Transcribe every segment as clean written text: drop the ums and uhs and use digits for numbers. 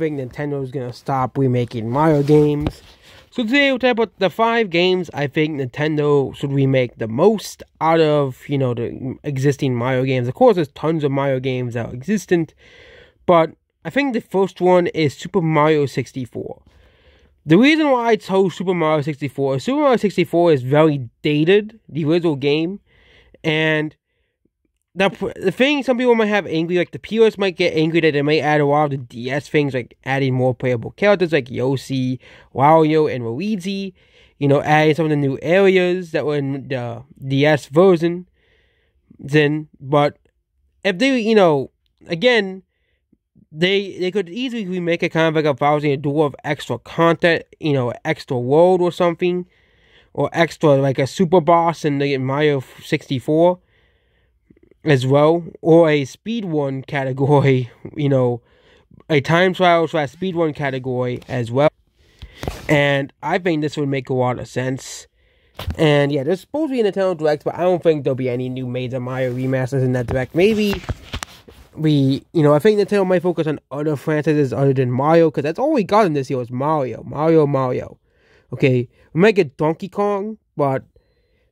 think Nintendo is gonna stop remaking Mario games. So today we'll talk about the 5 games I think Nintendo should remake the most out of, the existing Mario games. Of course, there's tons of Mario games that are existent, but I think the first one is Super Mario 64. The reason why I chose Super Mario 64 is Super Mario 64 is very dated, the original game, and the thing some people might have angry, like the purists might get angry that they might add a lot of the DS things, like adding more playable characters like Yoshi, Wario, and Luigi. Adding some of the new areas that were in the DS version. But if they, again, they could easily remake it kind of like a Bowser Door of extra content, extra world or something, or extra like a super boss in the Mario 64. As well, or a speedrun category, a time trial / speedrun category as well. And I think this would make a lot of sense. And yeah, there's supposed to be a Nintendo Direct, but I don't think there'll be any new major Mario remasters in that Direct. Maybe I think Nintendo might focus on other franchises other than Mario, because that's all we got in this year was Mario. Okay, we might get Donkey Kong, but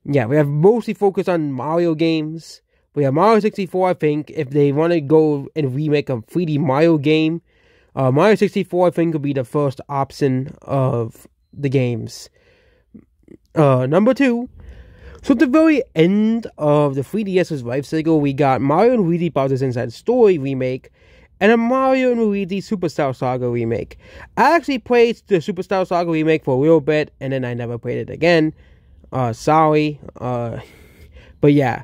yeah, we have mostly focused on Mario games. We have Mario 64, I think, if they want to go and remake a 3D Mario game, Mario 64, I think, would be the first option of the games. Number 2, so at the very end of the 3DS's life cycle, we got Mario and Luigi Bowser's Inside Story remake, and a Mario and Luigi Superstar Saga remake. I actually played the Superstar Saga remake for a little bit, and then I never played it again. Sorry. But yeah.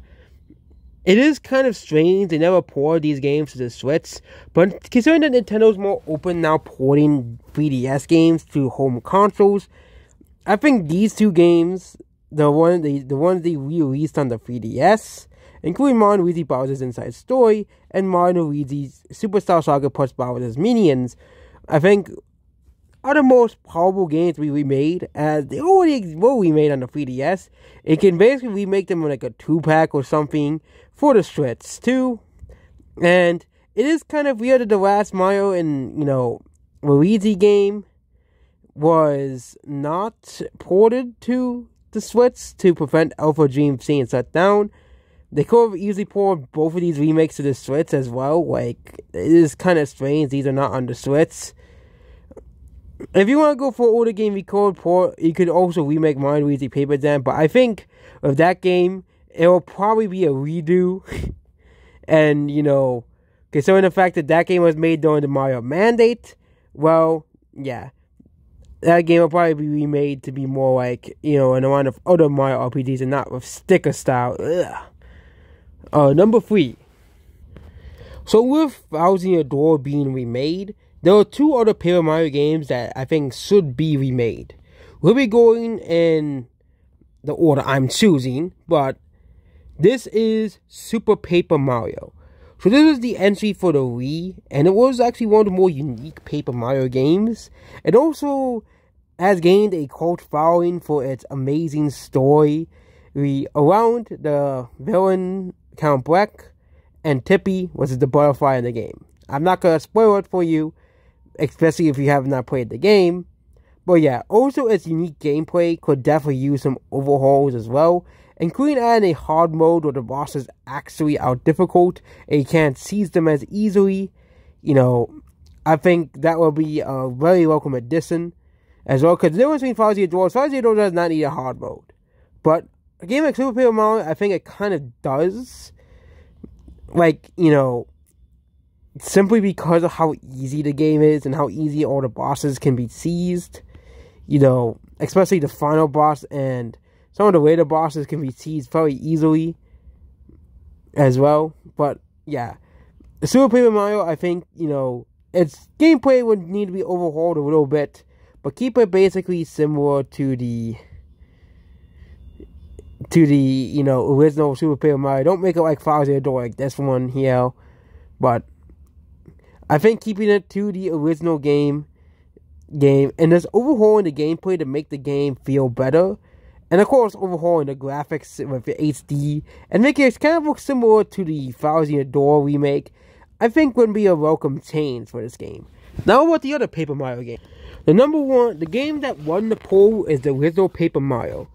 It is kind of strange they never poured these games to the Switch, but considering that Nintendo's more open now porting 3DS games to home consoles, I think these 2 games, the ones they re-released on the 3DS, including Mario and Luigi Bowser's Inside Story and Mario and Luigi's Superstar Saga plus Bowser's Minions, I think are the most powerful games we remade, as they already were remade on the 3DS. It can basically remake them in like a 2-pack or something for the Switch too. And it is kind of weird that the last Mario and, Luigi game was not ported to the Switch to prevent Alpha Dream being shut down. They could have easily poured both of these remakes to the Switch as well. Like, it is kind of strange these are not on the Switch. If you want to go for older game record port, you could also remake Mario Luigi Paper Jam, but I think with that game, it will probably be a redo. And, considering the fact that that game was made during the Mario Mandate, well, yeah. That game will probably be remade to be more like, in a line of other Mario RPGs and not with sticker style. Number 3. So with Bowser Your Door being remade, there are 2 other Paper Mario games that I think should be remade. We'll be going in the order I'm choosing, but this is Super Paper Mario. So this was the entry for the Wii, and it was actually one of the more unique Paper Mario games. It also has gained a cult following for its amazing story around the villain Count Bleck and Tippy, which is the butterfly in the game. I'm not going to spoil it for you, especially if you have not played the game. But yeah, also its unique gameplay could definitely use some overhauls as well, including adding a hard mode where the bosses actually are difficult and you can't seize them as easily. I think that will be a very welcome addition as well, because the difference between Bowser Your Door does not need a hard mode. But a game like Super Paper Mario, I think it kind of does. Like, simply because of how easy the game is and how easy all the bosses can be seized. Especially the final boss and some of the later bosses can be seized very easily as well. But yeah, the Super Paper Mario, I think, its gameplay would need to be overhauled a little bit, but keep it basically similar to the original Super Paper Mario. Don't make it like Bowser Your Door like this one here, but I think keeping it to the original game and just overhauling the gameplay to make the game feel better, and of course overhauling the graphics with the HD and making it kind of look similar to the Bowser Your Door remake, I think would be a welcome change for this game. Now about the other Paper Mario game. The game that won the poll is the original Paper Mario.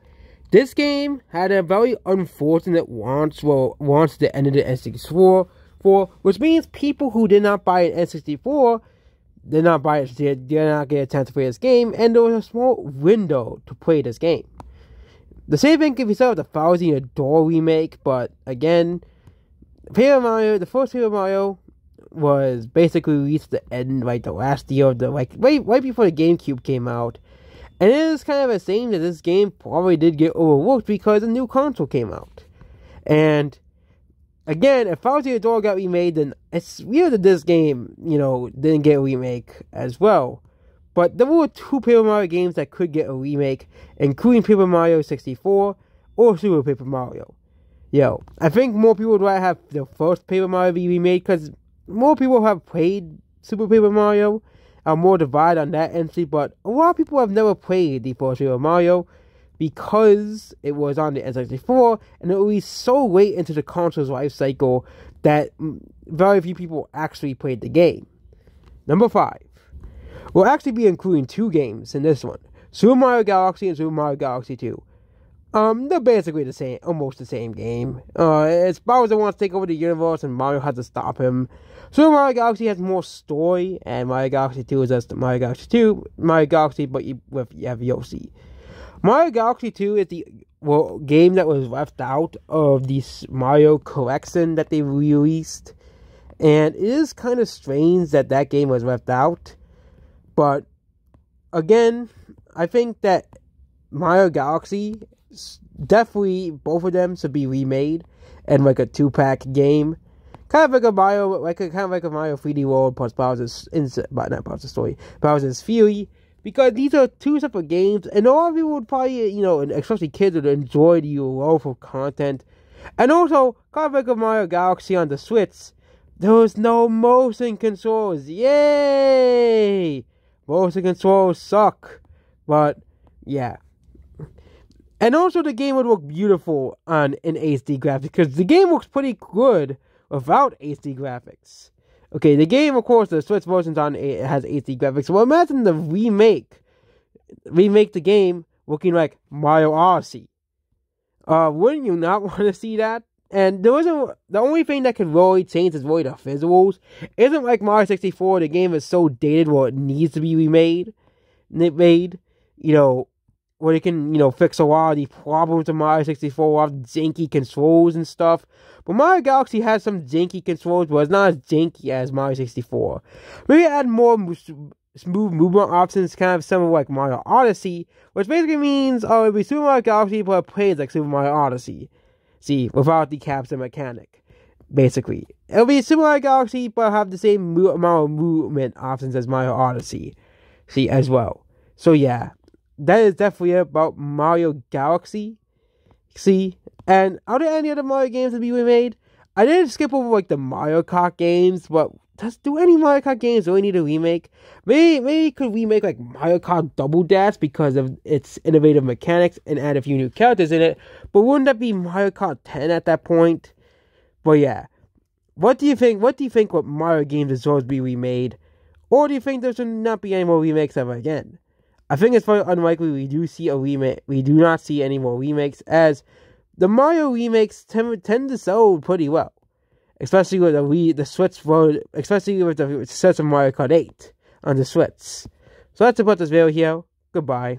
This game had a very unfortunate launch that ended the N64, which means people who did not buy an N64 did not get a chance to play this game, and there was a small window to play this game. The same thing can be said with the Thousand Door remake, but again, the first Paper Mario was basically released at the end, like the last year of the right before the GameCube came out. And it is kind of a shame that this game probably did get overlooked because a new console came out. And again, if Thousand Door got remade, then it's weird that this game, didn't get a remake as well. But there were two Paper Mario games that could get a remake, including Paper Mario 64 or Super Paper Mario. I think more people would rather have the first Paper Mario be remade because more people have played Super Paper Mario. Are more divided on that entry, but a lot of people have never played the first Paper Mario because it was on the N64 and it was so late into the console's life cycle that very few people actually played the game. Number 5. We'll actually be including two games in this one. Super Mario Galaxy and Super Mario Galaxy 2. They're basically the same, almost the same game. It's Bowser wants to take over the universe and Mario has to stop him. Super Mario Galaxy has more story, and Mario Galaxy 2 is just Mario Galaxy, but you have Yoshi. Mario Galaxy 2 is the game that was left out of the Mario collection that they released, and it is kind of strange that game was left out, but again, I think that Mario Galaxy, definitely both of them should be remade and like a 2-pack game. Kind of like a Mario 3D World plus Bowser's Fury, because these are two separate games, and a lot of people would probably, and especially kids would enjoy the love of content. And also, kind of like a Mario Galaxy on the Switch, there was no motion controls. Yay! Motion controls suck, but yeah. And also, the game would look beautiful in HD graphics, because the game looks pretty good without HD graphics. Okay, the game, of course, the Switch version has HD graphics. Well, imagine the remake the game looking like Mario Odyssey. Wouldn't you not want to see that? And the only thing that could really change is really the visuals. It isn't like Mario 64, the game is so dated where it needs to be remade. Where they can, fix a lot of the problems of Mario 64, a lot of janky controls and stuff. But Mario Galaxy has some janky controls, but it's not as janky as Mario 64. Maybe add more smooth movement options, kind of similar like Mario Odyssey, which basically means, it'll be Super Mario Galaxy, but it plays like Super Mario Odyssey. See, without the capture mechanic, basically. It'll be Super Mario Galaxy, but have the same amount of movement options as Mario Odyssey. See, as well. So, yeah. That is definitely about Mario Galaxy. See, and are there any other Mario games to be remade? I did skip over like the Mario Kart games, but do any Mario Kart games really need a remake? Maybe could remake like Mario Kart Double Dash because of its innovative mechanics and add a few new characters in it. But wouldn't that be Mario Kart 10 at that point? But yeah, what do you think? What Mario games deserve to be remade, or do you think there should not be any more remakes ever again? I think it's very unlikely we do see a remake. We do not see any more remakes, as the Mario remakes tend to sell pretty well, especially with the Switch, especially with the success of Mario Kart 8 on the Switch. So that's about this video here. Goodbye.